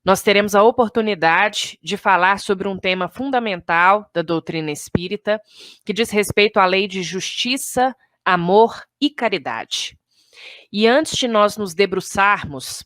nós teremos a oportunidade de falar sobre um tema fundamental da doutrina espírita, que diz respeito à lei de justiça, amor e caridade. E antes de nós nos debruçarmos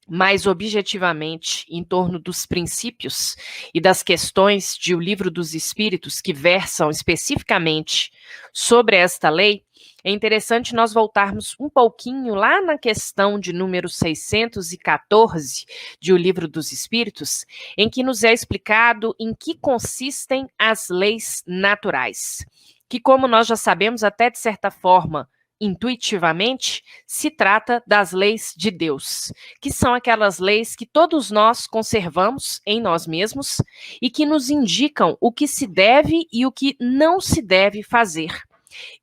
mais objetivamente em torno dos princípios e das questões de O Livro dos Espíritos que versam especificamente sobre esta lei, é interessante nós voltarmos um pouquinho lá na questão de número 614 de O Livro dos Espíritos, em que nos é explicado em que consistem as leis naturais, que, como nós já sabemos, até de certa forma, intuitivamente, se trata das leis de Deus, que são aquelas leis que todos nós conservamos em nós mesmos e que nos indicam o que se deve e o que não se deve fazer.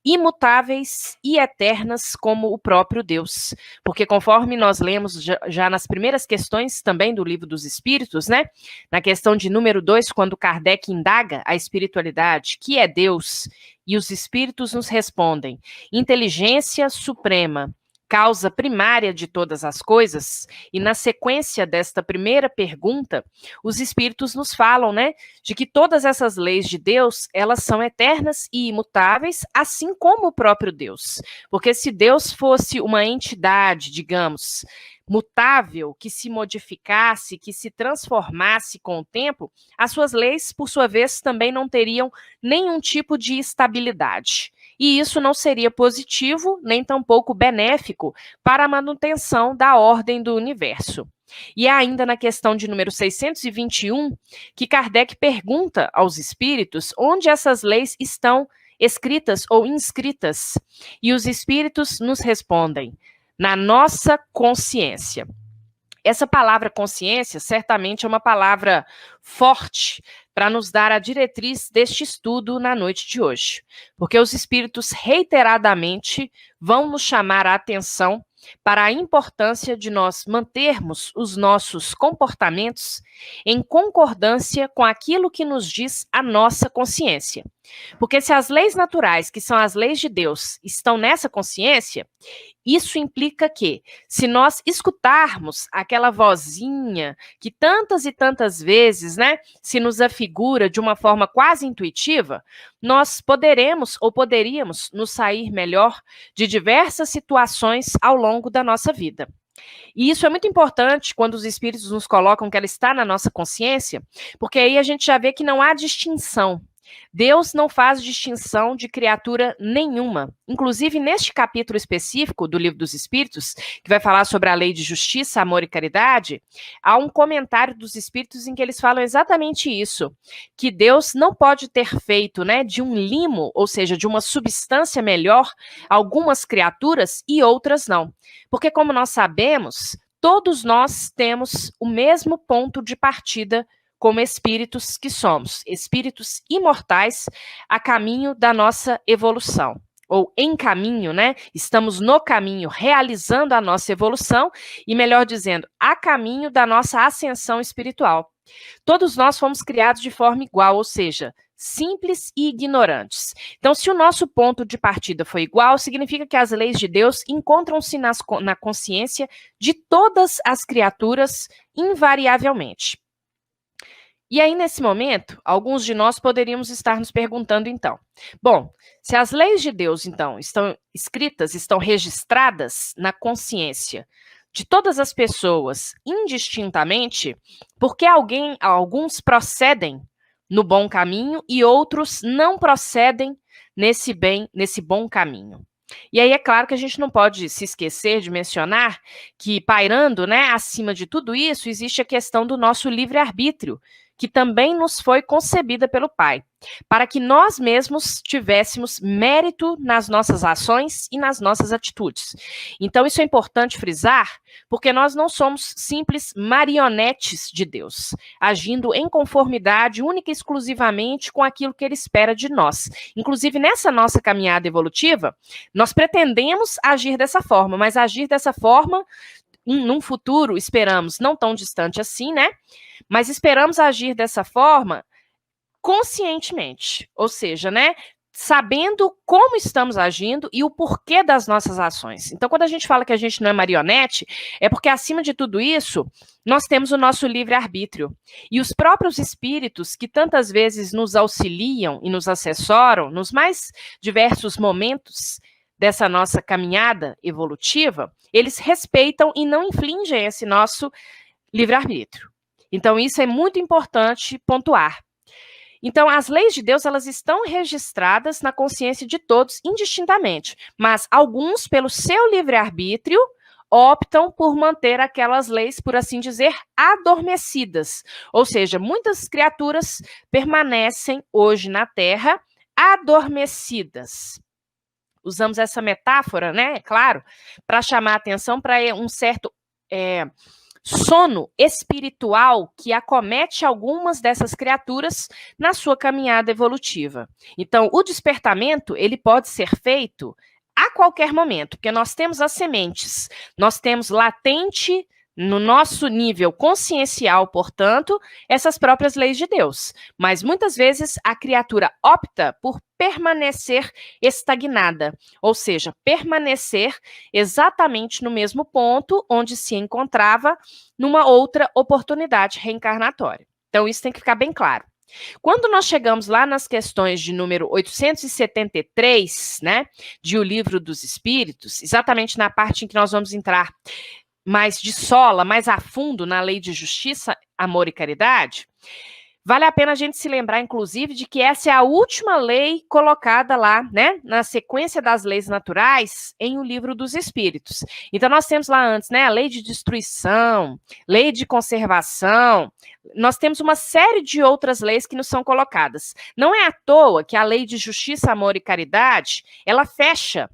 Imutáveis e eternas como o próprio Deus, porque conforme nós lemos já nas primeiras questões também do Livro dos Espíritos, né, na questão de número 2, quando Kardec indaga a espiritualidade, que é Deus, e os espíritos nos respondem, inteligência suprema, causa primária de todas as coisas, e na sequência desta primeira pergunta, os espíritos nos falam, né, de que todas essas leis de Deus, elas são eternas e imutáveis, assim como o próprio Deus. Porque se Deus fosse uma entidade, digamos, mutável, que se modificasse, que se transformasse com o tempo, as suas leis, por sua vez, também não teriam nenhum tipo de estabilidade. E isso não seria positivo, nem tampouco benéfico para a manutenção da ordem do universo. E é ainda na questão de número 621 que Kardec pergunta aos espíritos onde essas leis estão escritas ou inscritas. E os espíritos nos respondem, na nossa consciência. Essa palavra consciência certamente é uma palavra forte para nos dar a diretriz deste estudo na noite de hoje, porque os espíritos reiteradamente vão nos chamar a atenção para a importância de nós mantermos os nossos comportamentos em concordância com aquilo que nos diz a nossa consciência. Porque se as leis naturais, que são as leis de Deus, estão nessa consciência, isso implica que, se nós escutarmos aquela vozinha que tantas e tantas vezes, né, se nos afigura de uma forma quase intuitiva, nós poderemos ou poderíamos nos sair melhor de diversas situações ao longo da nossa vida. E isso é muito importante quando os espíritos nos colocam que ela está na nossa consciência, porque aí a gente já vê que não há distinção. Deus não faz distinção de criatura nenhuma. Inclusive, neste capítulo específico do Livro dos Espíritos, que vai falar sobre a lei de justiça, amor e caridade, há um comentário dos espíritos em que eles falam exatamente isso, que Deus não pode ter feito, né, de um limo, ou seja, de uma substância melhor, algumas criaturas e outras não. Porque, como nós sabemos, todos nós temos o mesmo ponto de partida como espíritos que somos, espíritos imortais a caminho da nossa evolução, ou em caminho, né? Estamos no caminho, realizando a nossa evolução, e melhor dizendo, a caminho da nossa ascensão espiritual. Todos nós fomos criados de forma igual, ou seja, simples e ignorantes. Então, se o nosso ponto de partida foi igual, significa que as leis de Deus encontram-se na consciência de todas as criaturas, invariavelmente. E aí, nesse momento, alguns de nós poderíamos estar nos perguntando, então, bom, se as leis de Deus, então, estão escritas, estão registradas na consciência de todas as pessoas, indistintamente, por que alguns procedem no bom caminho e outros não procedem nesse bom caminho? E aí é claro que a gente não pode se esquecer de mencionar que, pairando, né, acima de tudo isso, existe a questão do nosso livre-arbítrio, que também nos foi concebida pelo Pai, para que nós mesmos tivéssemos mérito nas nossas ações e nas nossas atitudes. Então, isso é importante frisar, porque nós não somos simples marionetes de Deus, agindo em conformidade única e exclusivamente com aquilo que Ele espera de nós. Inclusive, nessa nossa caminhada evolutiva, nós pretendemos agir dessa forma, mas agir dessa forma, num futuro, esperamos, não tão distante assim, né? Mas esperamos agir dessa forma conscientemente, ou seja, né, sabendo como estamos agindo e o porquê das nossas ações. Então, quando a gente fala que a gente não é marionete, é porque, acima de tudo isso, nós temos o nosso livre-arbítrio. E os próprios espíritos, que tantas vezes nos auxiliam e nos assessoram nos mais diversos momentos dessa nossa caminhada evolutiva, eles respeitam e não infligem esse nosso livre-arbítrio. Então, isso é muito importante pontuar. Então, as leis de Deus, elas estão registradas na consciência de todos indistintamente, mas alguns, pelo seu livre-arbítrio, optam por manter aquelas leis, por assim dizer, adormecidas. Ou seja, muitas criaturas permanecem hoje na Terra adormecidas. Usamos essa metáfora, né, é claro, para chamar a atenção para um certo sono espiritual que acomete algumas dessas criaturas na sua caminhada evolutiva. Então, o despertamento, ele pode ser feito a qualquer momento, porque nós temos as sementes, nós temos latente no nosso nível consciencial, portanto, essas próprias leis de Deus. Mas muitas vezes a criatura opta por permanecer estagnada, ou seja, permanecer exatamente no mesmo ponto onde se encontrava numa outra oportunidade reencarnatória. Então, isso tem que ficar bem claro. Quando nós chegamos lá nas questões de número 873, né, de O Livro dos Espíritos, exatamente na parte em que nós vamos entrar mais de sola, mais a fundo na lei de justiça, amor e caridade, vale a pena a gente se lembrar, inclusive, de que essa é a última lei colocada lá, né, na sequência das leis naturais, em O Livro dos Espíritos. Então, nós temos lá antes, né, a lei de destruição, lei de conservação, nós temos uma série de outras leis que nos são colocadas. Não é à toa que a lei de justiça, amor e caridade, ela fecha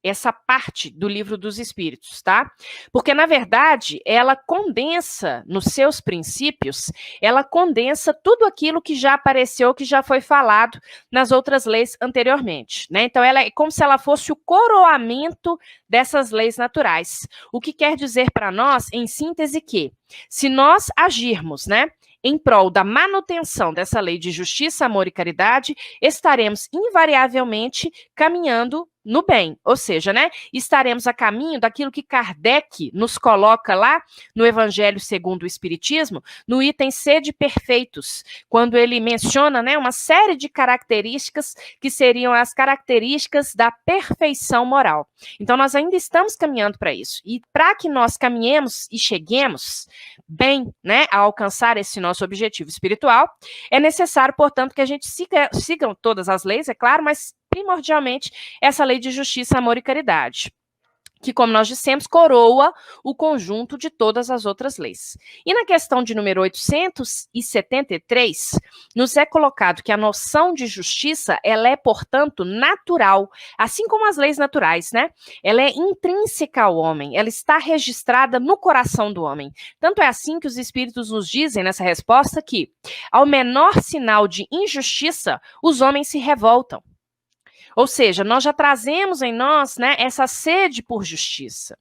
essa parte do Livro dos Espíritos, tá? Porque, na verdade, ela condensa, nos seus princípios, ela condensa tudo aquilo que já apareceu, que já foi falado nas outras leis anteriormente, né? Então, ela é como se ela fosse o coroamento dessas leis naturais. O que quer dizer para nós, em síntese, que se nós agirmos, né, em prol da manutenção dessa lei de justiça, amor e caridade, estaremos invariavelmente caminhando no bem, ou seja, né, estaremos a caminho daquilo que Kardec nos coloca lá no Evangelho segundo o Espiritismo, no item Sede Perfeitos, quando ele menciona, né, uma série de características que seriam as características da perfeição moral. Então, nós ainda estamos caminhando para isso. E para que nós caminhemos e cheguemos bem, né, a alcançar esse nosso objetivo espiritual, é necessário, portanto, que a gente siga todas as leis, é claro, mas primordialmente essa lei de justiça, amor e caridade, que, como nós dissemos, coroa o conjunto de todas as outras leis. E na questão de número 873, nos é colocado que a noção de justiça, ela é, portanto, natural, assim como as leis naturais, né? Ela é intrínseca ao homem, ela está registrada no coração do homem. Tanto é assim que os espíritos nos dizem nessa resposta que, ao menor sinal de injustiça, os homens se revoltam. Ou seja, nós já trazemos em nós, né, essa sede por justiça.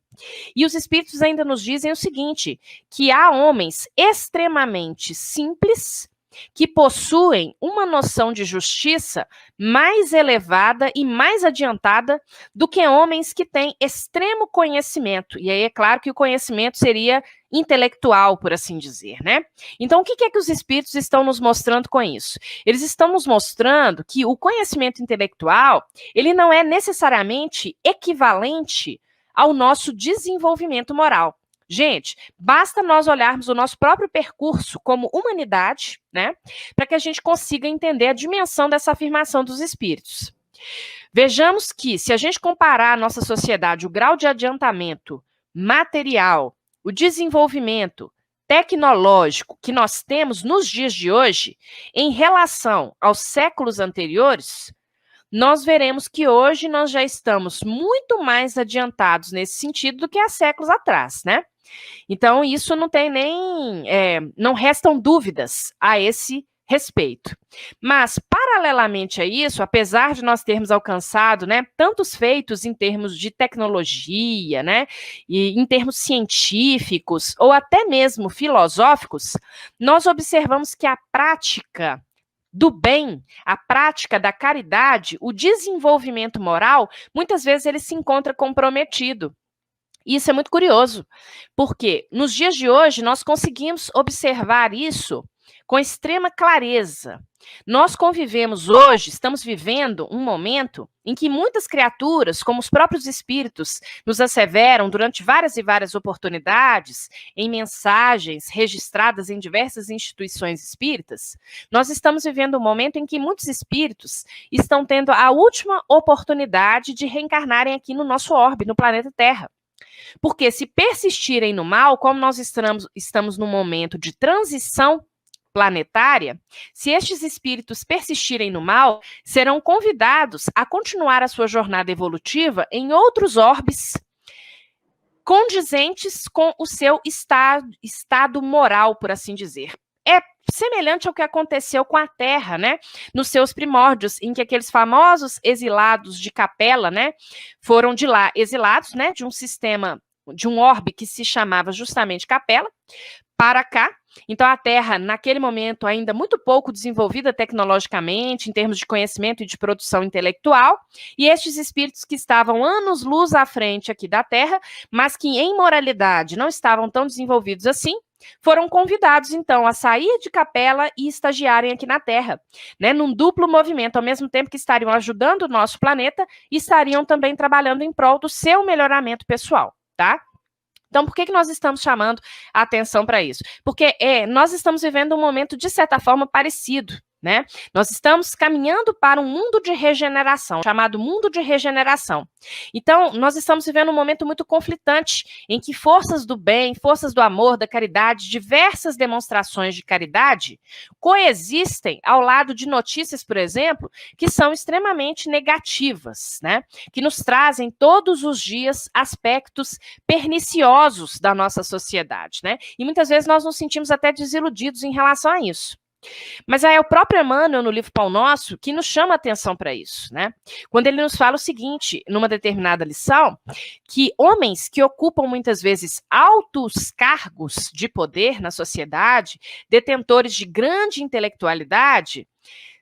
E os espíritos ainda nos dizem o seguinte, que há homens extremamente simples que possuem uma noção de justiça mais elevada e mais adiantada do que homens que têm extremo conhecimento. E aí é claro que o conhecimento seria intelectual, por assim dizer, né? Então, o que é que os espíritos estão nos mostrando com isso? Eles estão nos mostrando que o conhecimento intelectual, ele não é necessariamente equivalente ao nosso desenvolvimento moral. Gente, basta nós olharmos o nosso próprio percurso como humanidade, né, para que a gente consiga entender a dimensão dessa afirmação dos espíritos. Vejamos que, se a gente comparar a nossa sociedade, o grau de adiantamento material, o desenvolvimento tecnológico que nós temos nos dias de hoje, em relação aos séculos anteriores, nós veremos que hoje nós já estamos muito mais adiantados nesse sentido do que há séculos atrás, né? Então, isso não tem nem, não restam dúvidas a esse respeito. Mas, paralelamente a isso, apesar de nós termos alcançado, né, tantos feitos em termos de tecnologia, né, e em termos científicos, ou até mesmo filosóficos, nós observamos que a prática do bem, a prática da caridade, o desenvolvimento moral, muitas vezes ele se encontra comprometido. E isso é muito curioso, porque nos dias de hoje nós conseguimos observar isso com extrema clareza. Nós convivemos hoje, estamos vivendo um momento em que muitas criaturas, como os próprios espíritos, nos asseveram durante várias e várias oportunidades, em mensagens registradas em diversas instituições espíritas, nós estamos vivendo um momento em que muitos espíritos estão tendo a última oportunidade de reencarnarem aqui no nosso orbe, no planeta Terra. Porque se persistirem no mal, como nós estamos num momento de transição planetária, se estes espíritos persistirem no mal, serão convidados a continuar a sua jornada evolutiva em outros orbes condizentes com o seu estado moral, por assim dizer. É semelhante ao que aconteceu com a Terra, né? Nos seus primórdios, em que aqueles famosos exilados de Capela, né, foram de lá exilados, né, de um sistema, de um orbe que se chamava justamente Capela, para cá. Então, a Terra, naquele momento, ainda muito pouco desenvolvida tecnologicamente, em termos de conhecimento e de produção intelectual, e estes espíritos que estavam anos-luz à frente aqui da Terra, mas que em moralidade não estavam tão desenvolvidos assim, foram convidados, então, a sair de Capela e estagiarem aqui na Terra, né, num duplo movimento, ao mesmo tempo que estariam ajudando o nosso planeta, e estariam também trabalhando em prol do seu melhoramento pessoal, tá? Então, por que nós estamos chamando a atenção para isso? Porque nós estamos vivendo um momento, de certa forma, parecido, né? Nós estamos caminhando para um mundo de regeneração, chamado mundo de regeneração. Então, nós estamos vivendo um momento muito conflitante, em que forças do bem, forças do amor, da caridade, diversas demonstrações de caridade, coexistem ao lado de notícias, por exemplo, que são extremamente negativas, né? Que nos trazem todos os dias aspectos perniciosos da nossa sociedade, né? E muitas vezes nós nos sentimos até desiludidos em relação a isso. Mas aí é o próprio Emmanuel, no livro Pão Nosso, que nos chama a atenção para isso, né? Quando ele nos fala o seguinte, numa determinada lição, que homens que ocupam muitas vezes altos cargos de poder na sociedade, detentores de grande intelectualidade,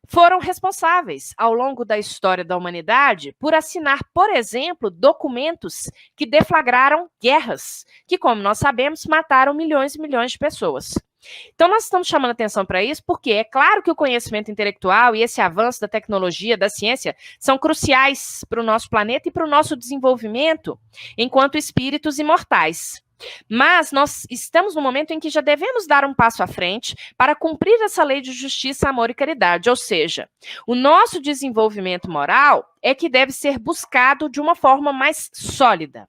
foram responsáveis, ao longo da história da humanidade, por assinar, por exemplo, documentos que deflagraram guerras, que, como nós sabemos, mataram milhões e milhões de pessoas. Então, nós estamos chamando atenção para isso porque é claro que o conhecimento intelectual e esse avanço da tecnologia, da ciência, são cruciais para o nosso planeta e para o nosso desenvolvimento enquanto espíritos imortais. Mas nós estamos no momento em que já devemos dar um passo à frente para cumprir essa lei de justiça, amor e caridade, ou seja, o nosso desenvolvimento moral é que deve ser buscado de uma forma mais sólida.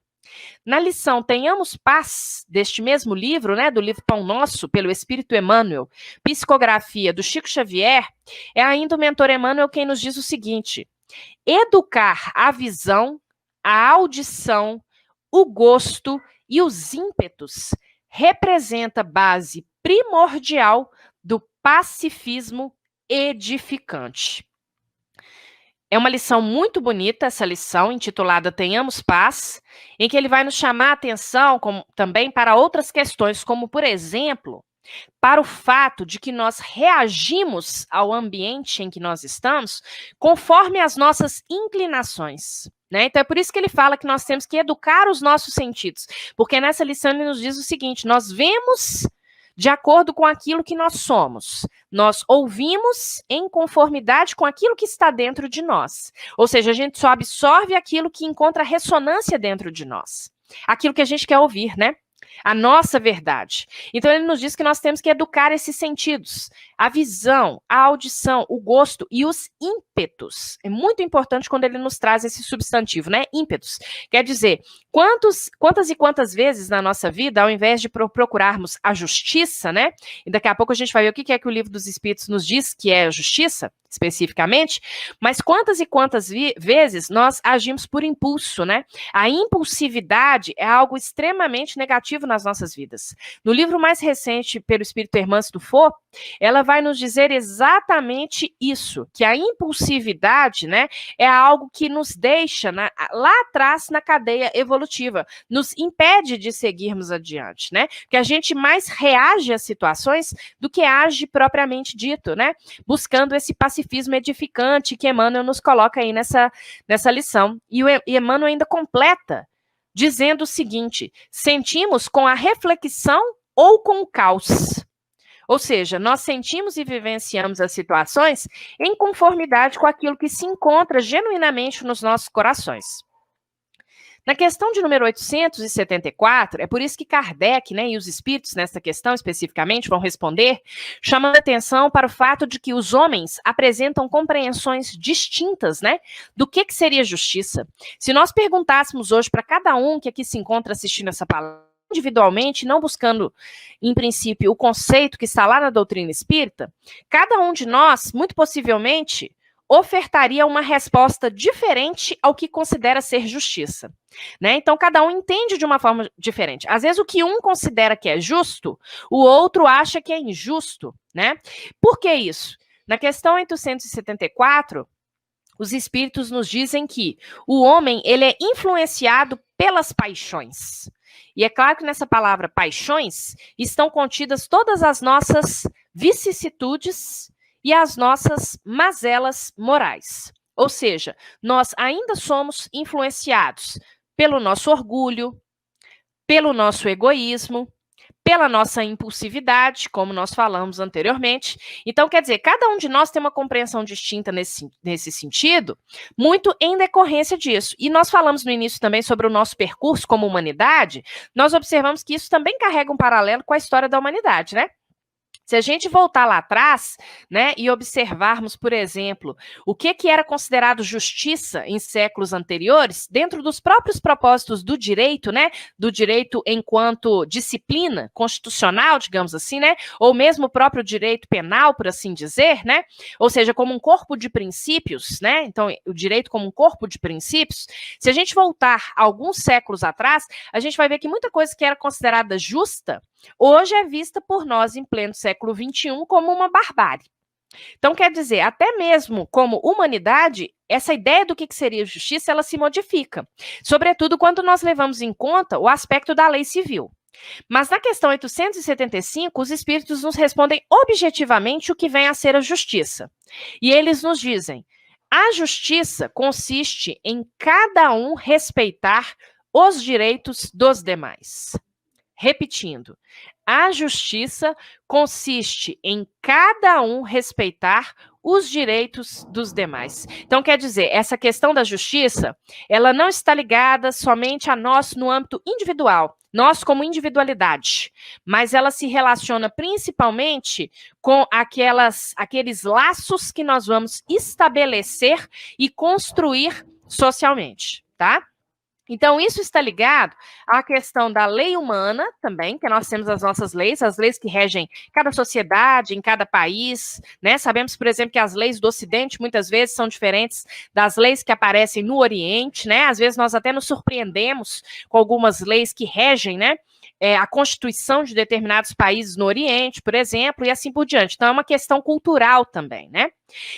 Na lição Tenhamos Paz, deste mesmo livro, né, do livro Pão Nosso, pelo Espírito Emmanuel, psicografia do Chico Xavier, é ainda o mentor Emmanuel quem nos diz o seguinte: educar a visão, a audição, o gosto e os ímpetos representa base primordial do pacifismo edificante. É uma lição muito bonita, essa lição, intitulada Tenhamos Paz, em que ele vai nos chamar a atenção também para outras questões, como, por exemplo, para o fato de que nós reagimos ao ambiente em que nós estamos conforme as nossas inclinações, né? Então é por isso que ele fala que nós temos que educar os nossos sentidos, porque nessa lição ele nos diz o seguinte: nós vemos de acordo com aquilo que nós somos. Nós ouvimos em conformidade com aquilo que está dentro de nós. Ou seja, a gente só absorve aquilo que encontra ressonância dentro de nós. Aquilo que a gente quer ouvir, né? A nossa verdade. Então, ele nos diz que nós temos que educar esses sentidos. A visão, a audição, o gosto e os ímpetos. É muito importante quando ele nos traz esse substantivo, né? Ímpetos. Quer dizer, quantas e quantas vezes na nossa vida, ao invés de procurarmos a justiça, né? E daqui a pouco a gente vai ver o que é que o Livro dos Espíritos nos diz que é a justiça. especificamente, mas quantas e quantas vezes nós agimos por impulso, né? A impulsividade é algo extremamente negativo nas nossas vidas. No livro mais recente, pelo espírito Hermance Dufour, ela vai nos dizer exatamente isso, que a impulsividade, né, é algo que nos deixa lá atrás na cadeia evolutiva, nos impede de seguirmos adiante, né? Que a gente mais reage às situações do que age propriamente dito, né? Buscando esse pacifismo edificante que Emmanuel nos coloca aí nessa lição. E Emmanuel ainda completa, dizendo o seguinte: sentimos com a reflexão ou com o caos. Ou seja, nós sentimos e vivenciamos as situações em conformidade com aquilo que se encontra genuinamente nos nossos corações. Na questão de número 874, é por isso que Kardec, né, e os espíritos nessa questão especificamente vão responder, chamando atenção para o fato de que os homens apresentam compreensões distintas, né, do que seria justiça. Se nós perguntássemos hoje para cada um que aqui se encontra assistindo essa palavra, individualmente, não buscando, em princípio, o conceito que está lá na doutrina espírita, cada um de nós, muito possivelmente, ofertaria uma resposta diferente ao que considera ser justiça. Né? Então, cada um entende de uma forma diferente. Às vezes, o que um considera que é justo, o outro acha que é injusto. Né? Por que isso? Na questão 874, os espíritos nos dizem que o homem ele é influenciado pelas paixões. E é claro que nessa palavra paixões estão contidas todas as nossas vicissitudes e as nossas mazelas morais. Ou seja, nós ainda somos influenciados pelo nosso orgulho, pelo nosso egoísmo, pela nossa impulsividade, como nós falamos anteriormente. Então, quer dizer, cada um de nós tem uma compreensão distinta nesse sentido, muito em decorrência disso. E nós falamos no início também sobre o nosso percurso como humanidade, nós observamos que isso também carrega um paralelo com a história da humanidade, né? Se a gente voltar lá atrás, né, e observarmos, por exemplo, o que era considerado justiça em séculos anteriores, dentro dos próprios propósitos do direito, né, do direito enquanto disciplina constitucional, digamos assim, né, ou mesmo o próprio direito penal, por assim dizer, né, ou seja, como um corpo de princípios, né, então o direito como um corpo de princípios, se a gente voltar alguns séculos atrás, a gente vai ver que muita coisa que era considerada justa, hoje é vista por nós, em pleno século XXI, como uma barbárie. Então, quer dizer, até mesmo como humanidade, essa ideia do que seria justiça, ela se modifica. Sobretudo quando nós levamos em conta o aspecto da lei civil. Mas na questão 875, os espíritos nos respondem objetivamente o que vem a ser a justiça. E eles nos dizem: a justiça consiste em cada um respeitar os direitos dos demais. Repetindo, a justiça consiste em cada um respeitar os direitos dos demais. Então, quer dizer, essa questão da justiça, ela não está ligada somente a nós no âmbito individual, nós como individualidade, mas ela se relaciona principalmente com aqueles laços que nós vamos estabelecer e construir socialmente, tá? Então, isso está ligado à questão da lei humana também, que nós temos as nossas leis, as leis que regem cada sociedade, em cada país, né? Sabemos, por exemplo, que as leis do Ocidente muitas vezes são diferentes das leis que aparecem no Oriente, né? Às vezes nós até nos surpreendemos com algumas leis que regem, né, a constituição de determinados países no Oriente, por exemplo, e assim por diante. Então, é uma questão cultural também, né?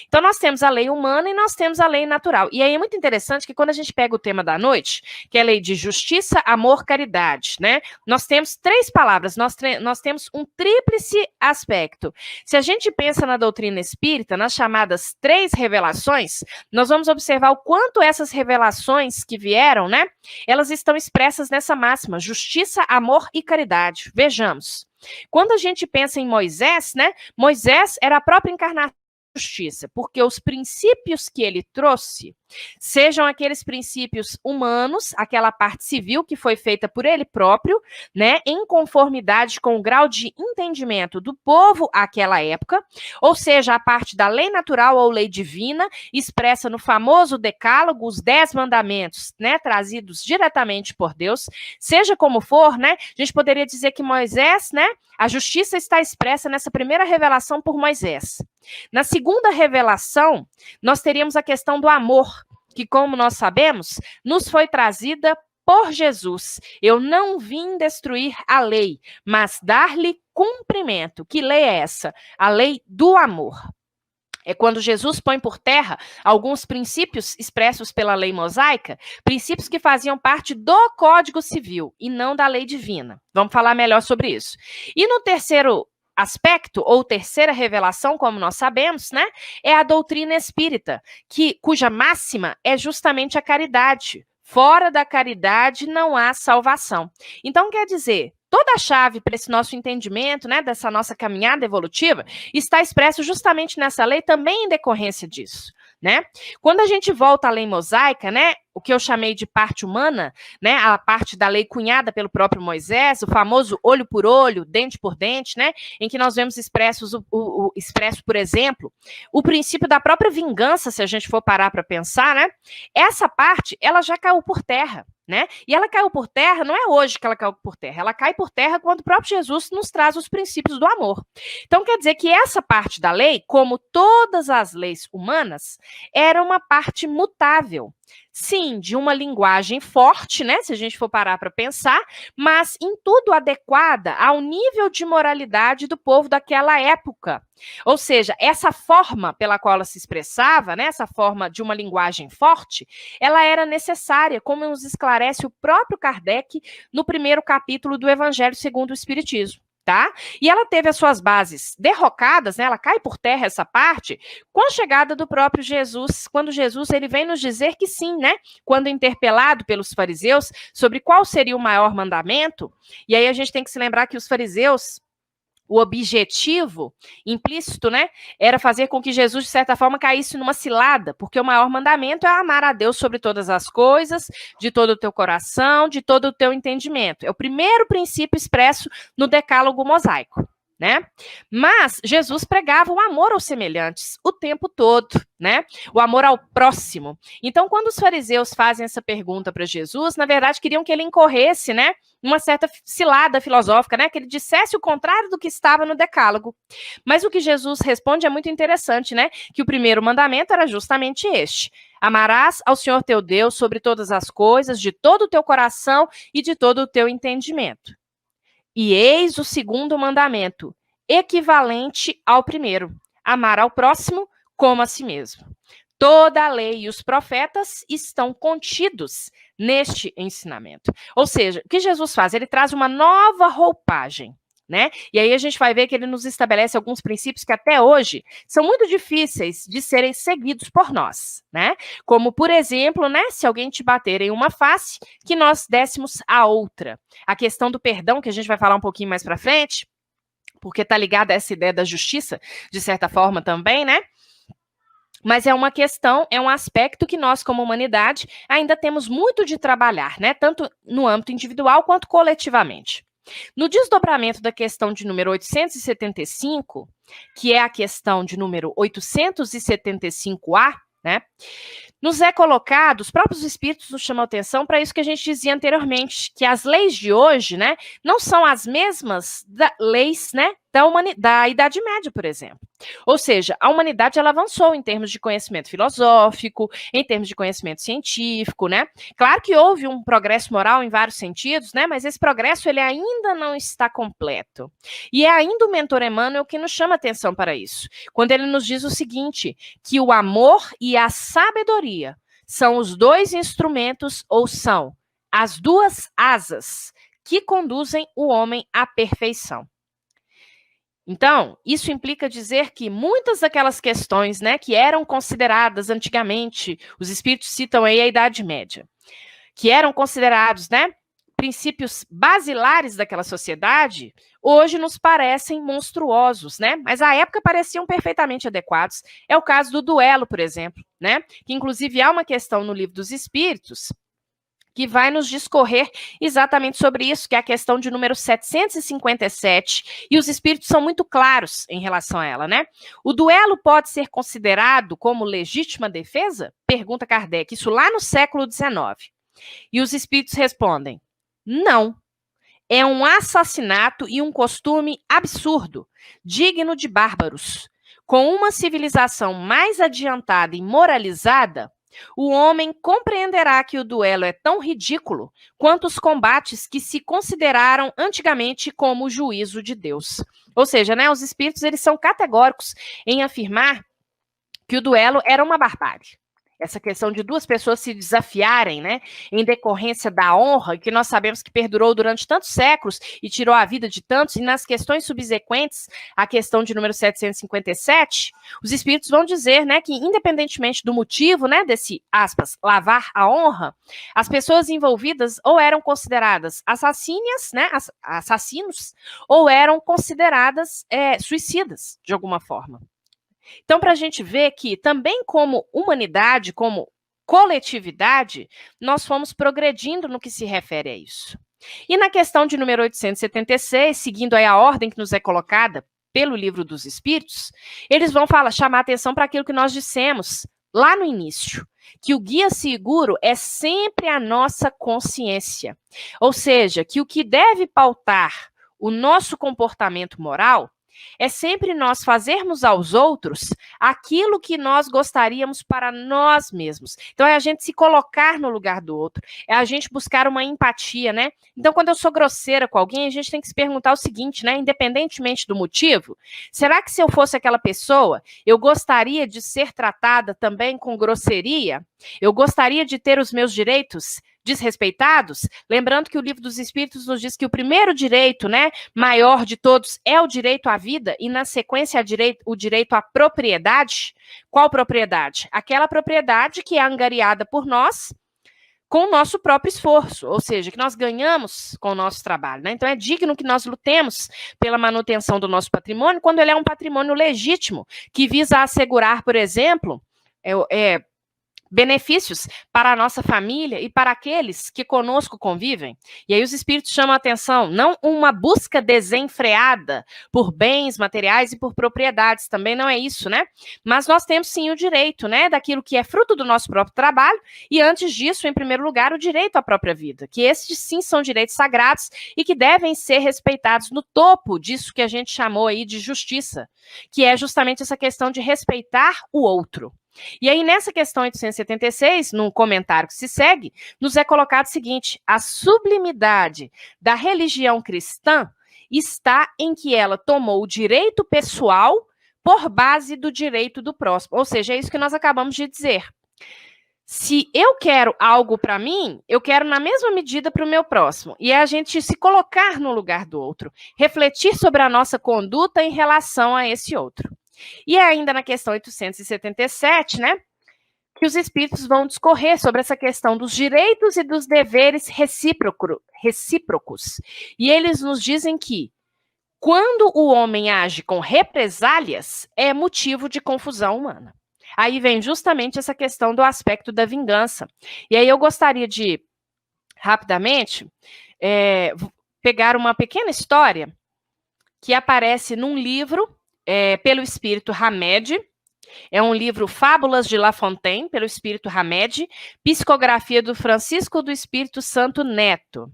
Então, nós temos a lei humana e nós temos a lei natural. E aí é muito interessante que quando a gente pega o tema da noite, que é a lei de justiça, amor, caridade, né? Nós temos três palavras, nós temos um tríplice aspecto. Se a gente pensa na doutrina espírita, nas chamadas três revelações, nós vamos observar o quanto essas revelações que vieram, né? Elas estão expressas nessa máxima, justiça, amor e caridade. Vejamos. Quando a gente pensa em Moisés, né? Moisés era a própria encarnação justiça, porque os princípios que ele trouxe, sejam aqueles princípios humanos, aquela parte civil que foi feita por ele próprio, né, em conformidade com o grau de entendimento do povo àquela época, ou seja, a parte da lei natural ou lei divina, expressa no famoso decálogo, os 10 mandamentos, né, trazidos diretamente por Deus, seja como for, né, a gente poderia dizer que Moisés, né, a justiça está expressa nessa primeira revelação por Moisés. Na segunda revelação, nós teríamos a questão do amor, que, como nós sabemos, nos foi trazida por Jesus. Eu não vim destruir a lei, mas dar-lhe cumprimento. Que lei é essa? A lei do amor. É quando Jesus põe por terra alguns princípios expressos pela lei mosaica, princípios que faziam parte do Código Civil e não da lei divina. Vamos falar melhor sobre isso. E no terceiro aspecto, ou terceira revelação, como nós sabemos, né, é a doutrina espírita, cuja máxima é justamente a caridade. Fora da caridade não há salvação. Então, quer dizer, toda a chave para esse nosso entendimento, né, dessa nossa caminhada evolutiva, está expresso justamente nessa lei, também em decorrência disso, né? Quando a gente volta à lei mosaica, né, o que eu chamei de parte humana, né, a parte da lei cunhada pelo próprio Moisés, o famoso olho por olho, dente por dente, né, em que nós vemos expresso, por exemplo, o princípio da própria vingança, se a gente for parar para pensar, né? Essa parte, ela já caiu por terra. Né? E ela caiu por terra, não é hoje que ela caiu por terra, ela cai por terra quando o próprio Jesus nos traz os princípios do amor. Então, quer dizer que essa parte da lei, como todas as leis humanas, era uma parte mutável. Sim, de uma linguagem forte, né? Se a gente for parar para pensar, mas em tudo adequada ao nível de moralidade do povo daquela época. Ou seja, essa forma pela qual ela se expressava, né, essa forma de uma linguagem forte, ela era necessária, como nos esclarece o próprio Kardec no primeiro capítulo do Evangelho segundo o Espiritismo. Tá? E ela teve as suas bases derrocadas, né? Ela cai por terra essa parte com a chegada do próprio Jesus, quando Jesus ele vem nos dizer que sim, né? Quando interpelado pelos fariseus sobre qual seria o maior mandamento, e aí a gente tem que se lembrar que os fariseus, o objetivo implícito, né, era fazer com que Jesus, de certa forma, caísse numa cilada, porque o maior mandamento é amar a Deus sobre todas as coisas, de todo o teu coração, de todo o teu entendimento. É o primeiro princípio expresso no decálogo mosaico. Né? Mas Jesus pregava o amor aos semelhantes o tempo todo, né? O amor ao próximo. Então, quando os fariseus fazem essa pergunta para Jesus, na verdade, queriam que ele incorresse, né, uma certa cilada filosófica, né, que ele dissesse o contrário do que estava no decálogo. Mas o que Jesus responde é muito interessante, né? Que o primeiro mandamento era justamente este: amarás ao Senhor teu Deus sobre todas as coisas, de todo o teu coração e de todo o teu entendimento. E eis o segundo mandamento, equivalente ao primeiro: amar ao próximo como a si mesmo. Toda a lei e os profetas estão contidos neste ensinamento. Ou seja, o que Jesus faz? Ele traz uma nova roupagem, né? E aí a gente vai ver que ele nos estabelece alguns princípios que até hoje são muito difíceis de serem seguidos por nós, né? Como, por exemplo, né, se alguém te bater em uma face, que nós dessemos a outra. A questão do perdão, que a gente vai falar um pouquinho mais para frente, porque está ligada a essa ideia da justiça, de certa forma também, né? Mas é uma questão, é um aspecto que nós, como humanidade, ainda temos muito de trabalhar, né? Tanto no âmbito individual quanto coletivamente. No desdobramento da questão de número 875, que é a questão de número 875A, né, nos é colocado, os próprios espíritos nos chamam atenção para isso que a gente dizia anteriormente, que as leis de hoje, né, não são as mesmas leis, né, da Idade Média, por exemplo. Ou seja, a humanidade ela avançou em termos de conhecimento filosófico, em termos de conhecimento científico, né? Claro que houve um progresso moral em vários sentidos, né? Mas esse progresso ele ainda não está completo. E é ainda o mentor Emmanuel que nos chama atenção para isso, quando ele nos diz o seguinte, que o amor e a sabedoria são os dois instrumentos, ou são as duas asas que conduzem o homem à perfeição. Então, isso implica dizer que muitas daquelas questões, né, que eram consideradas antigamente, os espíritos citam aí a Idade Média, que eram considerados, né, princípios basilares daquela sociedade, hoje nos parecem monstruosos, né? Mas à época pareciam perfeitamente adequados. É o caso do duelo, por exemplo, né? Que inclusive há uma questão no Livro dos Espíritos que vai nos discorrer exatamente sobre isso, que é a questão de número 757, e os espíritos são muito claros em relação a ela, né? O duelo pode ser considerado como legítima defesa? Pergunta Kardec, isso lá no século XIX. E os espíritos respondem, não. É um assassinato e um costume absurdo, digno de bárbaros. com uma civilização mais adiantada e moralizada, o homem compreenderá que o duelo é tão ridículo quanto os combates que se consideraram antigamente como o juízo de Deus. Ou seja, né, os espíritos eles são categóricos em afirmar que o duelo era uma barbárie. Essa questão de duas pessoas se desafiarem, né, em decorrência da honra, que nós sabemos que perdurou durante tantos séculos e tirou a vida de tantos, e nas questões subsequentes, a questão de número 757, os espíritos vão dizer, né, que independentemente do motivo, né, desse, aspas, lavar a honra, as pessoas envolvidas ou eram consideradas assassinas, né, assassinos, ou eram consideradas suicidas, de alguma forma. Então, para a gente ver que também como humanidade, como coletividade, nós fomos progredindo no que se refere a isso. E na questão de número 876, seguindo aí a ordem que nos é colocada pelo Livro dos Espíritos, eles vão chamar atenção para aquilo que nós dissemos lá no início, que o guia seguro é sempre a nossa consciência. Ou seja, que o que deve pautar o nosso comportamento moral é sempre nós fazermos aos outros aquilo que nós gostaríamos para nós mesmos. Então, é a gente se colocar no lugar do outro, é a gente buscar uma empatia, né? Então, quando eu sou grosseira com alguém, a gente tem que se perguntar o seguinte, né? Independentemente do motivo, será que se eu fosse aquela pessoa, eu gostaria de ser tratada também com grosseria? Eu gostaria de ter os meus direitos desrespeitados? Lembrando que o Livro dos Espíritos nos diz que o primeiro direito, né, maior de todos é o direito à vida e, na sequência, o direito à propriedade. Qual propriedade? Aquela propriedade que é angariada por nós com o nosso próprio esforço, ou seja, que nós ganhamos com o nosso trabalho, né? Então, é digno que nós lutemos pela manutenção do nosso patrimônio quando ele é um patrimônio legítimo, que visa assegurar, por exemplo, benefícios para a nossa família e para aqueles que conosco convivem. E aí os espíritos chamam a atenção, não uma busca desenfreada por bens materiais e por propriedades, também não é isso, né? Mas nós temos sim o direito, né, daquilo que é fruto do nosso próprio trabalho e antes disso, em primeiro lugar, o direito à própria vida, que esses sim são direitos sagrados e que devem ser respeitados no topo disso que a gente chamou aí de justiça, que é justamente essa questão de respeitar o outro. E aí, nessa questão 876, num comentário que se segue, nos é colocado o seguinte: a sublimidade da religião cristã está em que ela tomou o direito pessoal por base do direito do próximo. Ou seja, é isso que nós acabamos de dizer. Se eu quero algo para mim, eu quero na mesma medida para o meu próximo. E é a gente se colocar no lugar do outro, refletir sobre a nossa conduta em relação a esse outro. E é ainda na questão 877, né, que os espíritos vão discorrer sobre essa questão dos direitos e dos deveres recíprocos. E eles nos dizem que, quando o homem age com represálias, é motivo de confusão humana. Aí vem justamente essa questão do aspecto da vingança. E aí eu gostaria de, rapidamente, pegar uma pequena história que aparece num livro pelo espírito Hamed. É um livro Fábulas de La Fontaine, pelo espírito Hamed, psicografia do Francisco do Espírito Santo Neto.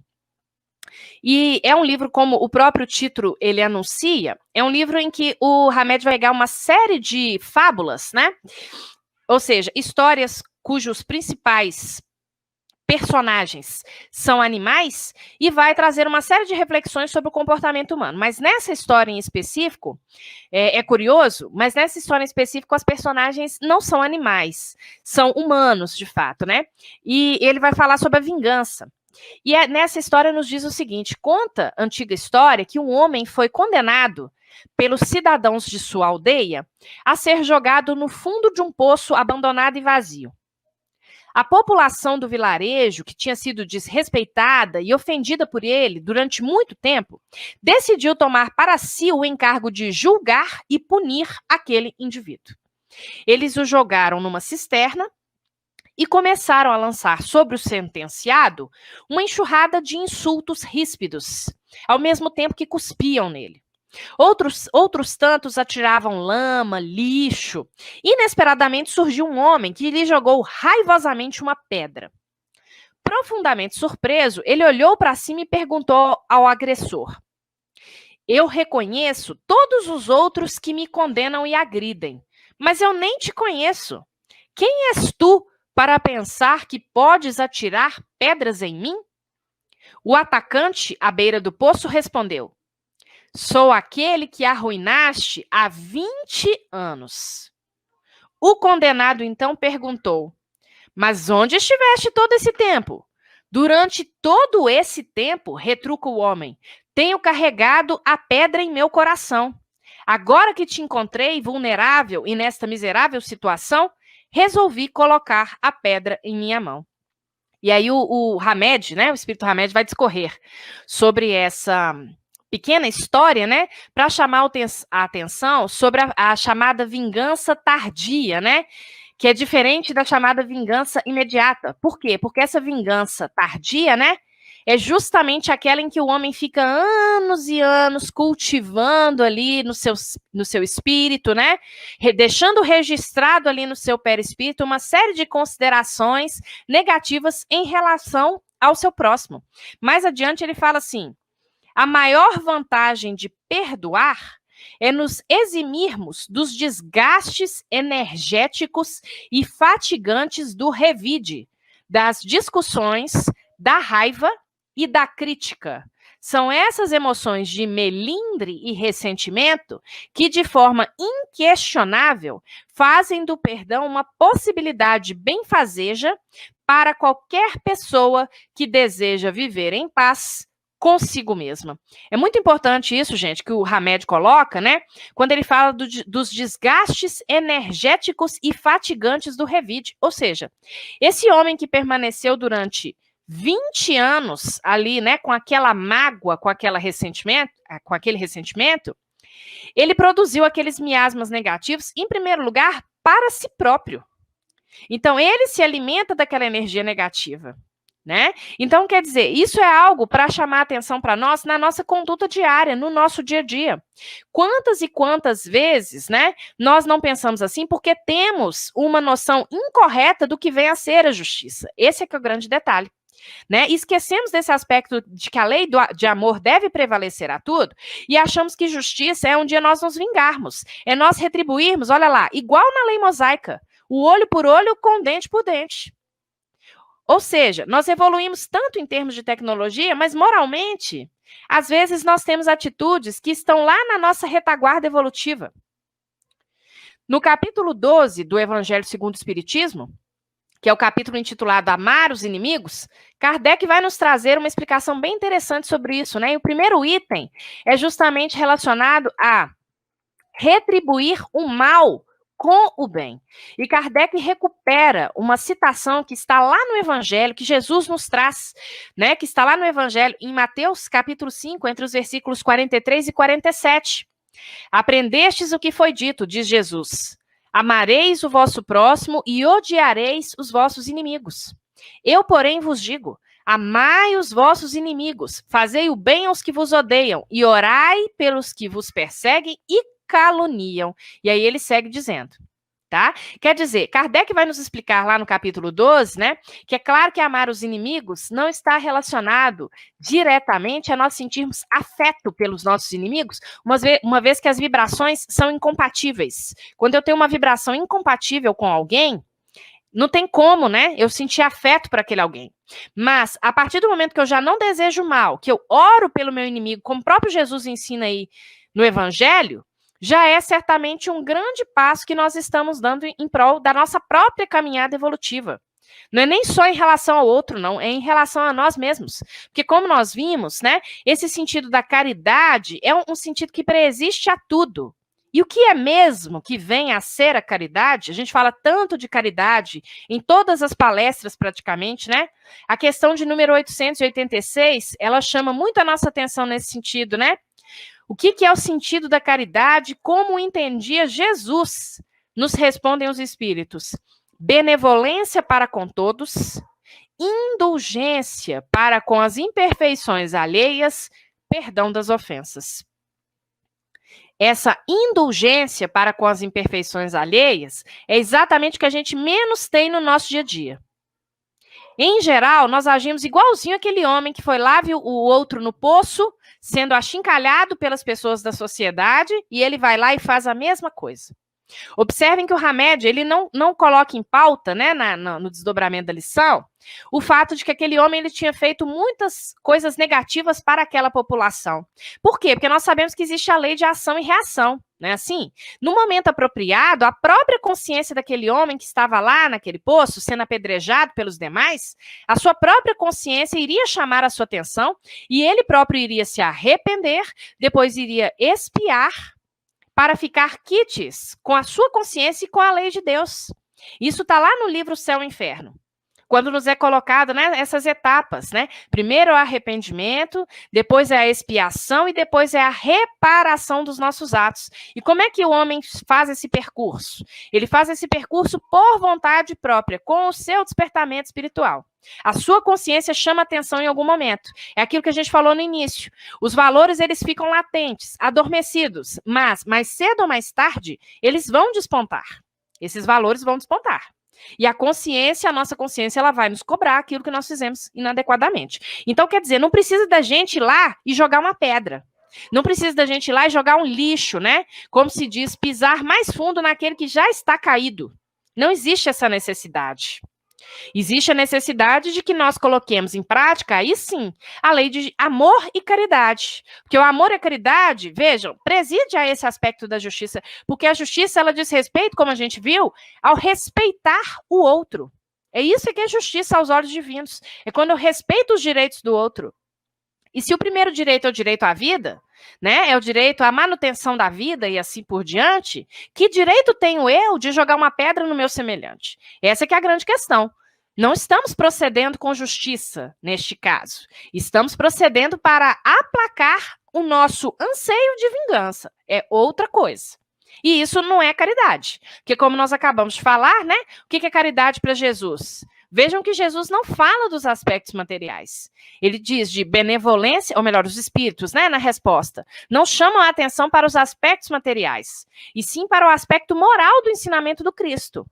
E é um livro, como o próprio título ele anuncia, é um livro em que o Hamed vai pegar uma série de fábulas, né? Ou seja, histórias cujos principais personagens são animais e vai trazer uma série de reflexões sobre o comportamento humano. Mas nessa história em específico, é curioso, mas nessa história em específico as personagens não são animais, são humanos de fato, né? E ele vai falar sobre a vingança. E nessa história nos diz o seguinte: conta a antiga história que um homem foi condenado pelos cidadãos de sua aldeia a ser jogado no fundo de um poço abandonado e vazio. A população do vilarejo, que tinha sido desrespeitada e ofendida por ele durante muito tempo, decidiu tomar para si o encargo de julgar e punir aquele indivíduo. Eles o jogaram numa cisterna e começaram a lançar sobre o sentenciado uma enxurrada de insultos ríspidos, ao mesmo tempo que cuspiam nele. Outros tantos atiravam lama, lixo. Inesperadamente surgiu um homem que lhe jogou raivosamente uma pedra. Profundamente surpreso, ele olhou para cima e perguntou ao agressor: Eu reconheço todos os outros que me condenam e agridem, mas eu nem te conheço. Quem és tu para pensar que podes atirar pedras em mim? O atacante, à beira do poço, respondeu: Sou aquele que arruinaste há 20 anos. O condenado então perguntou: Mas onde estiveste todo esse tempo? Durante todo esse tempo, retruca o homem, tenho carregado a pedra em meu coração. Agora que te encontrei vulnerável e nesta miserável situação, resolvi colocar a pedra em minha mão. E aí o Hamed, né, o espírito Hamed vai discorrer sobre essa pequena história, né, para chamar a atenção sobre a chamada vingança tardia, né, que é diferente da chamada vingança imediata. Por quê? Porque essa vingança tardia, né, é justamente aquela em que o homem fica anos e anos cultivando ali no seu espírito, né, deixando registrado ali no seu perispírito uma série de considerações negativas em relação ao seu próximo. Mais adiante ele fala assim: a maior vantagem de perdoar é nos eximirmos dos desgastes energéticos e fatigantes do revide, das discussões, da raiva e da crítica. São essas emoções de melindre e ressentimento que, de forma inquestionável, fazem do perdão uma possibilidade benfazeja para qualquer pessoa que deseja viver em paz consigo mesma. É muito importante isso, gente, que o Hamed coloca, né? Quando ele fala dos desgastes energéticos e fatigantes do revide. Ou seja, esse homem que permaneceu durante 20 anos ali, né, com aquela mágoa, com aquele ressentimento, ele produziu aqueles miasmas negativos, em primeiro lugar, para si próprio. Então, ele se alimenta daquela energia negativa. Né? Então, quer dizer, isso é algo para chamar atenção para nós na nossa conduta diária, no nosso dia a dia. Quantas e quantas vezes, né, nós não pensamos assim porque temos uma noção incorreta do que vem a ser a justiça. Esse é que é o grande detalhe. Né? E esquecemos desse aspecto de que a lei de amor deve prevalecer a tudo e achamos que justiça é um dia nós nos vingarmos, é nós retribuirmos, olha lá, igual na lei mosaica, o olho por olho, com dente por dente. Ou seja, nós evoluímos tanto em termos de tecnologia, mas moralmente, às vezes nós temos atitudes que estão lá na nossa retaguarda evolutiva. No capítulo 12 do Evangelho segundo o Espiritismo, que é o capítulo intitulado Amar os Inimigos, Kardec vai nos trazer uma explicação bem interessante sobre isso, né? E o primeiro item é justamente relacionado a retribuir o mal com o bem. E Kardec recupera uma citação que está lá no Evangelho, que Jesus nos traz, né, que está lá no Evangelho, em Mateus capítulo 5, entre os versículos 43 e 47. Aprendestes o que foi dito, diz Jesus. Amareis o vosso próximo e odiareis os vossos inimigos. Eu, porém, vos digo, amai os vossos inimigos, fazei o bem aos que vos odeiam e orai pelos que vos perseguem e caluniam. E aí ele segue dizendo, tá? Quer dizer, Kardec vai nos explicar lá no capítulo 12, né, que é claro que amar os inimigos não está relacionado diretamente a nós sentirmos afeto pelos nossos inimigos, uma vez que as vibrações são incompatíveis. Quando eu tenho uma vibração incompatível com alguém, não tem como, né, eu sentir afeto por aquele alguém. Mas, a partir do momento que eu já não desejo mal, que eu oro pelo meu inimigo, como o próprio Jesus ensina aí no Evangelho, já é certamente um grande passo que nós estamos dando em prol da nossa própria caminhada evolutiva. Não é nem só em relação ao outro, não, é em relação a nós mesmos. Porque como nós vimos, né, esse sentido da caridade é um sentido que preexiste a tudo. E o que é mesmo que vem a ser a caridade? A gente fala tanto de caridade em todas as palestras praticamente, né? A questão de número 886, ela chama muito a nossa atenção nesse sentido, né? O que é o sentido da caridade? Como entendia Jesus? Nos respondem os espíritos. Benevolência para com todos, indulgência para com as imperfeições alheias, perdão das ofensas. Essa indulgência para com as imperfeições alheias é exatamente o que a gente menos tem no nosso dia a dia. Em geral, nós agimos igualzinho aquele homem que foi lá, viu o outro no poço, sendo achincalhado pelas pessoas da sociedade, e ele vai lá e faz a mesma coisa. Observem que o Hamed, ele não coloca em pauta, né, no desdobramento da lição, o fato de que aquele homem ele tinha feito muitas coisas negativas para aquela população. Por quê? Porque nós sabemos que existe a lei de ação e reação, né? Assim, no momento apropriado, a própria consciência daquele homem que estava lá naquele poço, sendo apedrejado pelos demais, a sua própria consciência iria chamar a sua atenção e ele próprio iria se arrepender, depois iria expiar para ficar quites com a sua consciência e com a lei de Deus. Isso está lá no livro Céu e Inferno. Quando nos é colocado, né, essas etapas, né? Primeiro é o arrependimento, depois é a expiação e depois é a reparação dos nossos atos. E como é que o homem faz esse percurso? Ele faz esse percurso por vontade própria, com o seu despertamento espiritual. A sua consciência chama atenção em algum momento. É aquilo que a gente falou no início. Os valores, eles ficam latentes, adormecidos, mas mais cedo ou mais tarde, eles vão despontar. Esses valores vão despontar. E a consciência, a nossa consciência, ela vai nos cobrar aquilo que nós fizemos inadequadamente. Então, quer dizer, não precisa da gente ir lá e jogar uma pedra. Não precisa da gente ir lá e jogar um lixo, né? Como se diz, pisar mais fundo naquele que já está caído. Não existe essa necessidade. Existe a necessidade de que nós coloquemos em prática, aí sim, a lei de amor e caridade. Porque o amor e a caridade, vejam, preside a esse aspecto da justiça, porque a justiça, ela diz respeito, como a gente viu, ao respeitar o outro. É isso que é justiça aos olhos divinos. É quando eu respeito os direitos do outro. E se o primeiro direito é o direito à vida, né, é o direito à manutenção da vida e assim por diante, que direito tenho eu de jogar uma pedra no meu semelhante? Essa que é a grande questão. Não estamos procedendo com justiça neste caso. Estamos procedendo para aplacar o nosso anseio de vingança. É outra coisa. E isso não é caridade. Porque como nós acabamos de falar, né, o que é caridade para Jesus? Vejam que Jesus não fala dos aspectos materiais. Ele diz de benevolência, ou melhor, os espíritos, né, na resposta, não chamam a atenção para os aspectos materiais, e sim para o aspecto moral do ensinamento do Cristo.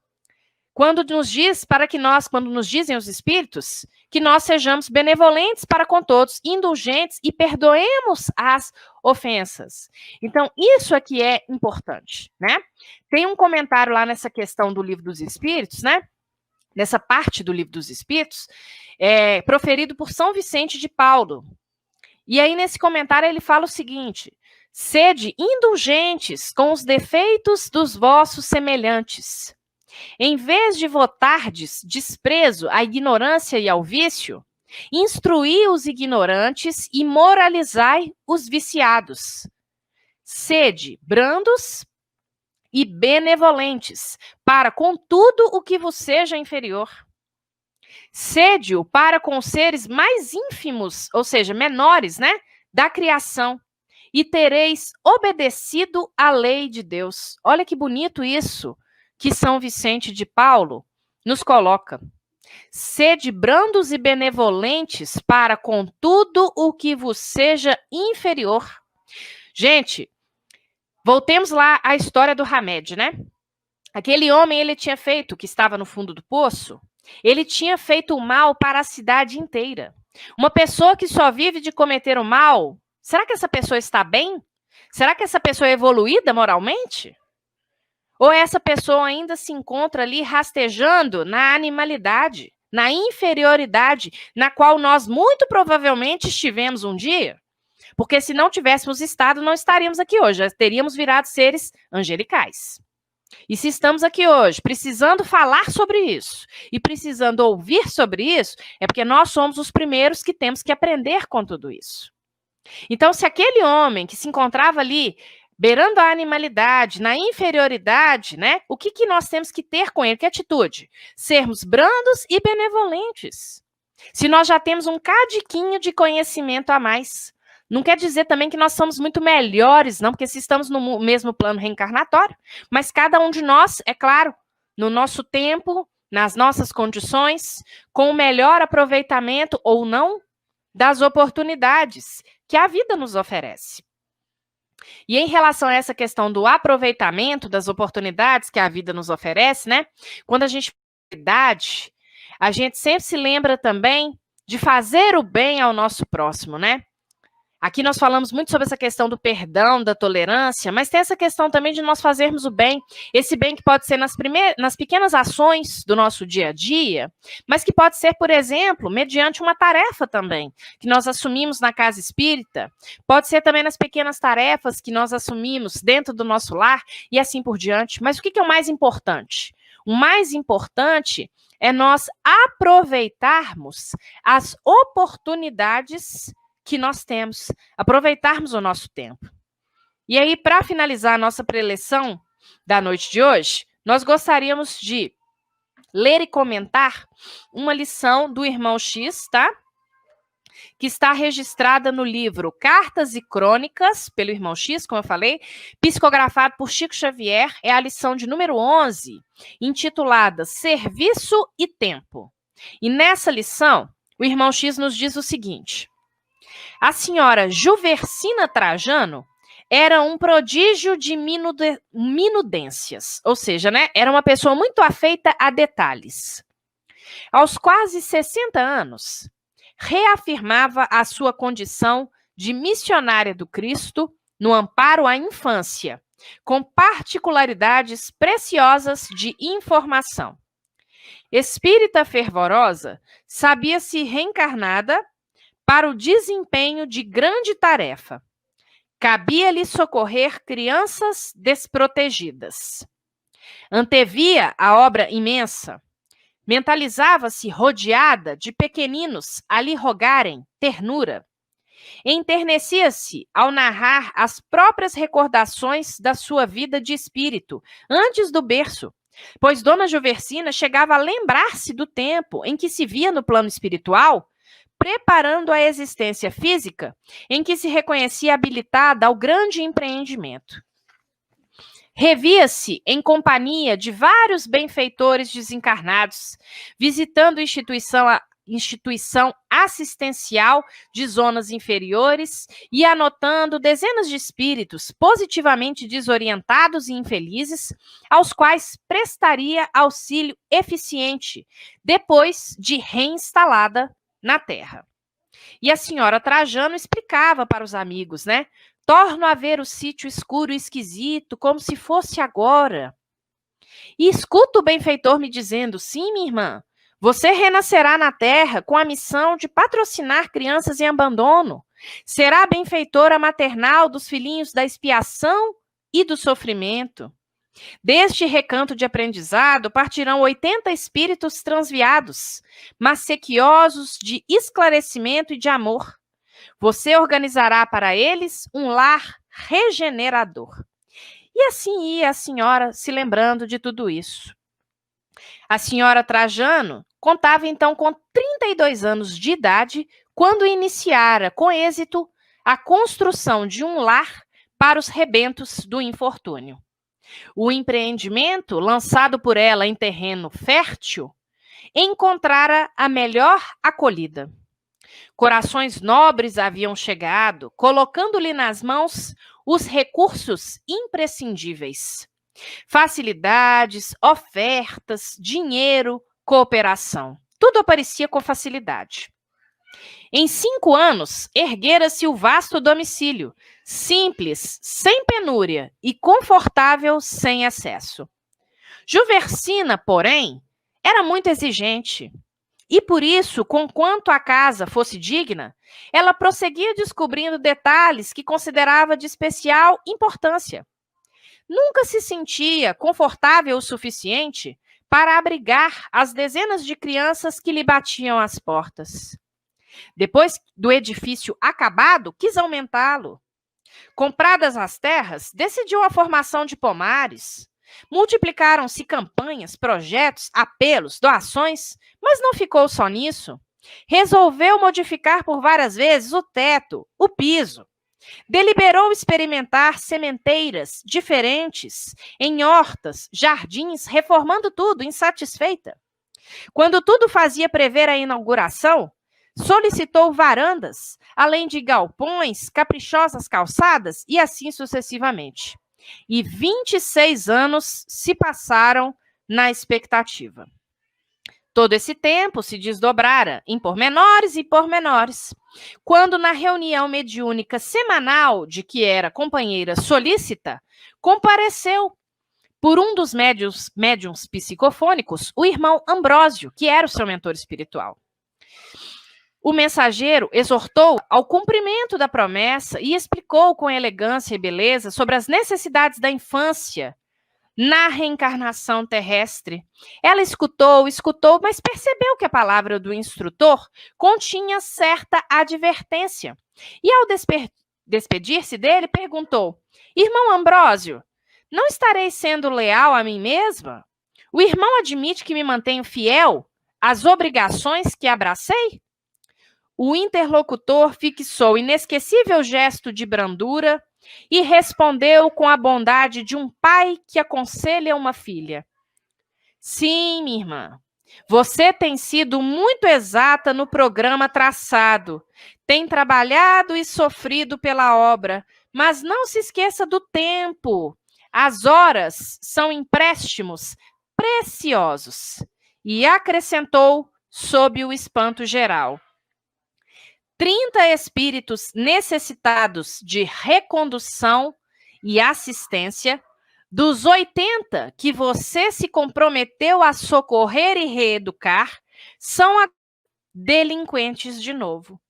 Quando nos diz para que nós, quando nos dizem os espíritos, que nós sejamos benevolentes para com todos, indulgentes e perdoemos as ofensas. Então, isso aqui é importante, né? Tem um comentário lá nessa questão do Livro dos Espíritos, né? Nessa parte do Livro dos Espíritos, proferido por São Vicente de Paulo. E aí, nesse comentário, ele fala o seguinte: sede indulgentes com os defeitos dos vossos semelhantes. Em vez de votardes desprezo à ignorância e ao vício, instruí os ignorantes e moralizai os viciados. Sede brandos e benevolentes, para com tudo o que vos seja inferior. Sede-o para com os seres mais ínfimos, ou seja, menores, né, da criação, e tereis obedecido à lei de Deus. Olha que bonito isso que São Vicente de Paulo nos coloca. Sede brandos e benevolentes para com tudo o que vos seja inferior. Gente, voltemos lá à história do Hamed, né? Aquele homem, ele tinha feito, que estava no fundo do poço, ele tinha feito o mal para a cidade inteira. Uma pessoa que só vive de cometer o mal, será que essa pessoa está bem? Será que essa pessoa é evoluída moralmente? Ou essa pessoa ainda se encontra ali rastejando na animalidade, na inferioridade, na qual nós muito provavelmente estivemos um dia? Porque se não tivéssemos estado, não estaríamos aqui hoje, já teríamos virado seres angelicais. E se estamos aqui hoje precisando falar sobre isso e precisando ouvir sobre isso, é porque nós somos os primeiros que temos que aprender com tudo isso. Então, se aquele homem que se encontrava ali beirando a animalidade, na inferioridade, né? O que nós temos que ter com ele? Que atitude? Sermos brandos e benevolentes. Se nós já temos um cadiquinho de conhecimento a mais, não quer dizer também que nós somos muito melhores, não, porque se estamos no mesmo plano reencarnatório, mas cada um de nós, é claro, no nosso tempo, nas nossas condições, com o melhor aproveitamento ou não das oportunidades que a vida nos oferece. E em relação a essa questão do aproveitamento das oportunidades que a vida nos oferece, né? Quando a gente fala idade, a gente sempre se lembra também de fazer o bem ao nosso próximo, né? Aqui nós falamos muito sobre essa questão do perdão, da tolerância, mas tem essa questão também de nós fazermos o bem. Esse bem que pode ser nas pequenas ações do nosso dia a dia, mas que pode ser, por exemplo, mediante uma tarefa também, que nós assumimos na casa espírita, pode ser também nas pequenas tarefas que nós assumimos dentro do nosso lar e assim por diante. Mas o que é o mais importante? O mais importante é nós aproveitarmos as oportunidades que nós temos, aproveitarmos o nosso tempo. E aí, para finalizar a nossa preleção da noite de hoje, nós gostaríamos de ler e comentar uma lição do irmão X, tá? Que está registrada no livro Cartas e Crônicas, pelo irmão X, como eu falei, psicografado por Chico Xavier, é a lição de número 11, intitulada Serviço e Tempo. E nessa lição, o irmão X nos diz o seguinte: a senhora Juversina Trajano era um prodígio de minudências, ou seja, né, era uma pessoa muito afeita a detalhes. Aos quase 60 anos, reafirmava a sua condição de missionária do Cristo no amparo à infância, com particularidades preciosas de informação. Espírita fervorosa, sabia-se reencarnada para o desempenho de grande tarefa. Cabia-lhe socorrer crianças desprotegidas. Antevia a obra imensa. Mentalizava-se rodeada de pequeninos a lhe rogarem ternura. Enternecia-se ao narrar as próprias recordações da sua vida de espírito, antes do berço, pois Dona Juversina chegava a lembrar-se do tempo em que se via no plano espiritual, preparando a existência física em que se reconhecia habilitada ao grande empreendimento. Revia-se em companhia de vários benfeitores desencarnados, visitando instituição assistencial de zonas inferiores e anotando dezenas de espíritos positivamente desorientados e infelizes, aos quais prestaria auxílio eficiente, depois de reinstalada na Terra. E a senhora Trajano explicava para os amigos, né? Torno a ver o sítio escuro e esquisito, como se fosse agora. E escuto o benfeitor me dizendo, sim, minha irmã, você renascerá na Terra com a missão de patrocinar crianças em abandono. Será benfeitora maternal dos filhinhos da expiação e do sofrimento. Deste recanto de aprendizado partirão 80 espíritos transviados, mas sequiosos de esclarecimento e de amor. Você organizará para eles um lar regenerador. E assim ia a senhora se lembrando de tudo isso. A senhora Trajano contava então com 32 anos de idade quando iniciara com êxito a construção de um lar para os rebentos do infortúnio. O empreendimento, lançado por ela em terreno fértil, encontrara a melhor acolhida. Corações nobres haviam chegado, colocando-lhe nas mãos os recursos imprescindíveis. Facilidades, ofertas, dinheiro, cooperação. Tudo aparecia com facilidade. Em 5 anos, erguera-se o vasto domicílio, simples, sem penúria e confortável, sem excesso. Juversina, porém, era muito exigente. E por isso, conquanto a casa fosse digna, ela prosseguia descobrindo detalhes que considerava de especial importância. Nunca se sentia confortável o suficiente para abrigar as dezenas de crianças que lhe batiam às portas. Depois do edifício acabado, quis aumentá-lo. Compradas as terras, decidiu a formação de pomares. Multiplicaram-se campanhas, projetos, apelos, doações, mas não ficou só nisso. Resolveu modificar por várias vezes o teto, o piso. Deliberou experimentar sementeiras diferentes em hortas, jardins, reformando tudo, insatisfeita. Quando tudo fazia prever a inauguração, solicitou varandas, além de galpões, caprichosas calçadas e assim sucessivamente. E 26 anos se passaram na expectativa. Todo esse tempo se desdobrara em pormenores e pormenores, quando na reunião mediúnica semanal de que era companheira solícita, compareceu por um dos médiuns psicofônicos, o irmão Ambrósio, que era o seu mentor espiritual. O mensageiro exortou ao cumprimento da promessa e explicou com elegância e beleza sobre as necessidades da infância na reencarnação terrestre. Ela escutou, mas percebeu que a palavra do instrutor continha certa advertência. E ao despedir-se dele, perguntou: Irmão Ambrósio, não estarei sendo leal a mim mesma? O irmão admite que me mantenho fiel às obrigações que abracei? O interlocutor fixou inesquecível gesto de brandura e respondeu com a bondade de um pai que aconselha uma filha. Sim, minha irmã, você tem sido muito exata no programa traçado, tem trabalhado e sofrido pela obra, mas não se esqueça do tempo. As horas são empréstimos preciosos. E acrescentou sob o espanto geral: 30 espíritos necessitados de recondução e assistência, dos 80 que você se comprometeu a socorrer e reeducar, são delinquentes de novo.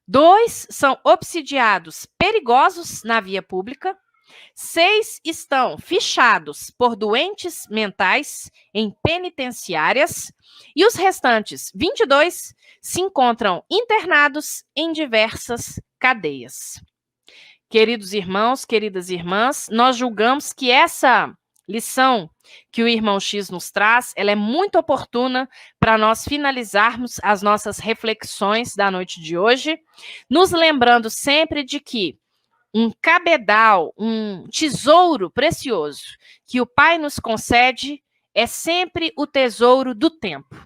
2 são obsidiados perigosos na via pública. 6 estão fichados por doentes mentais em penitenciárias e os restantes 22 se encontram internados em diversas cadeias. Queridos irmãos, queridas irmãs, nós julgamos que essa lição que o irmão X nos traz, ela é muito oportuna para nós finalizarmos as nossas reflexões da noite de hoje, nos lembrando sempre de que um cabedal, um tesouro precioso que o Pai nos concede é sempre o tesouro do tempo.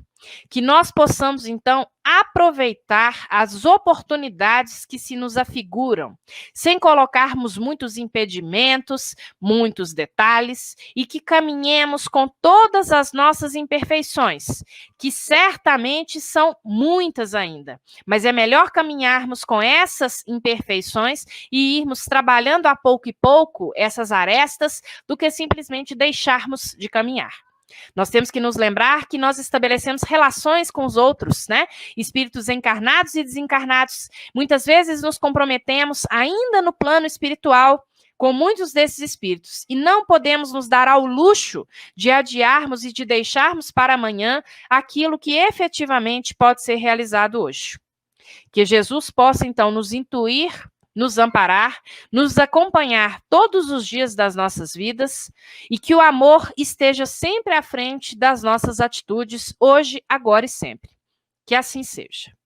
Que nós possamos, então, aproveitar as oportunidades que se nos afiguram, sem colocarmos muitos impedimentos, muitos detalhes, e que caminhemos com todas as nossas imperfeições, que certamente são muitas ainda, mas é melhor caminharmos com essas imperfeições e irmos trabalhando a pouco e pouco essas arestas do que simplesmente deixarmos de caminhar. Nós temos que nos lembrar que nós estabelecemos relações com os outros, né? Espíritos encarnados e desencarnados. Muitas vezes nos comprometemos ainda no plano espiritual com muitos desses espíritos e não podemos nos dar ao luxo de adiarmos e de deixarmos para amanhã aquilo que efetivamente pode ser realizado hoje. Que Jesus possa, então, nos intuir, nos amparar, nos acompanhar todos os dias das nossas vidas e que o amor esteja sempre à frente das nossas atitudes, hoje, agora e sempre. Que assim seja.